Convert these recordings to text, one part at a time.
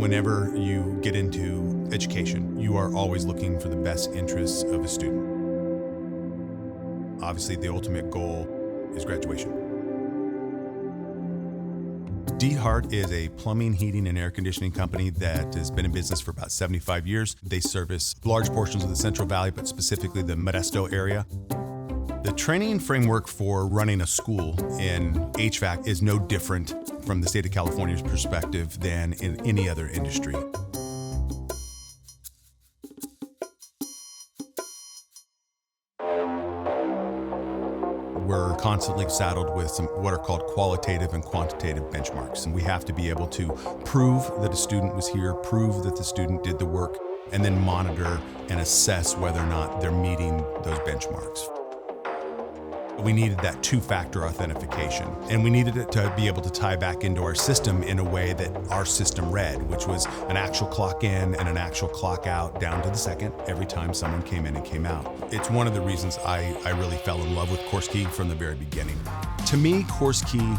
Whenever you get into education, you are always looking for the best interests of a student. Obviously, the ultimate goal is graduation. DeHart is a plumbing, heating, and air conditioning company that has been in business for about 75 years. They service large portions of the Central Valley, but specifically the Modesto area. The training framework for running a school in HVAC is no different from the state of California's perspective than in any other industry. We're constantly saddled with some what are called qualitative and quantitative benchmarks, and we have to be able to prove that a student was here, prove that the student did the work, and then monitor and assess whether or not they're meeting those benchmarks. We needed that two-factor authentication, and we needed it to be able to tie back into our system in a way that our system read, which was an actual clock in and an actual clock out down to the second every time someone came in and came out. It's one of the reasons I really fell in love with CourseKey from the very beginning. To me, CourseKey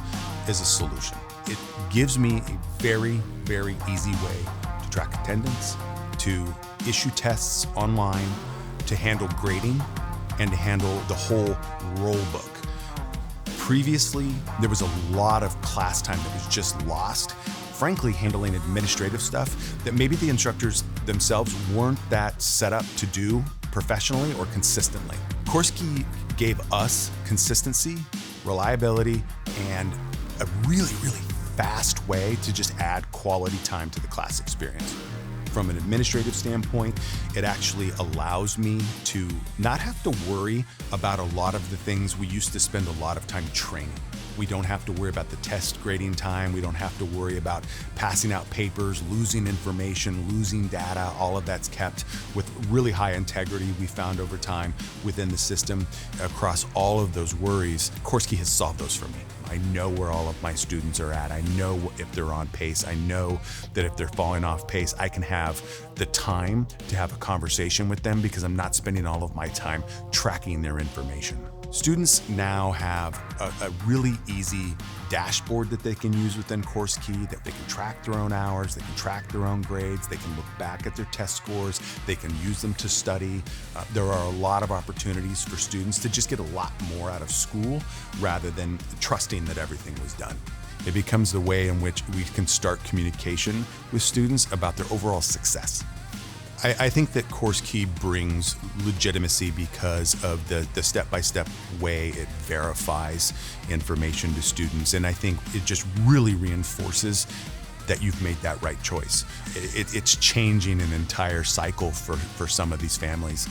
is a solution. It gives me a very, very easy way to track attendance, to issue tests online, to handle grading, and to handle the whole roll book. Previously, there was a lot of class time that was just lost, frankly, handling administrative stuff that maybe the instructors themselves weren't that set up to do professionally or consistently. CourseKey gave us consistency, reliability, and a really, really fast way to just add quality time to the class experience. From an administrative standpoint, it actually allows me to not have to worry about a lot of the things we used to spend a lot of time training. We don't have to worry about the test grading time. We don't have to worry about passing out papers, losing information, losing data. All of that's kept with really high integrity we found over time within the system. Across all of those worries, CourseKey has solved those for me. I know where all of my students are at. I know if they're on pace. I know that if they're falling off pace, I can have the time to have a conversation with them because I'm not spending all of my time tracking their information. Students now have a really easy dashboard that they can use within CourseKey, that they can track their own hours, they can track their own grades, they can look back at their test scores, they can use them to study. There are a lot of opportunities for students to just get a lot more out of school rather than trusting that everything was done. It becomes the way in which we can start communication with students about their overall success. I think that CourseKey brings legitimacy because of the step-by-step way it verifies information to students. And I think it just really reinforces that you've made that right choice. It's changing an entire cycle for some of these families.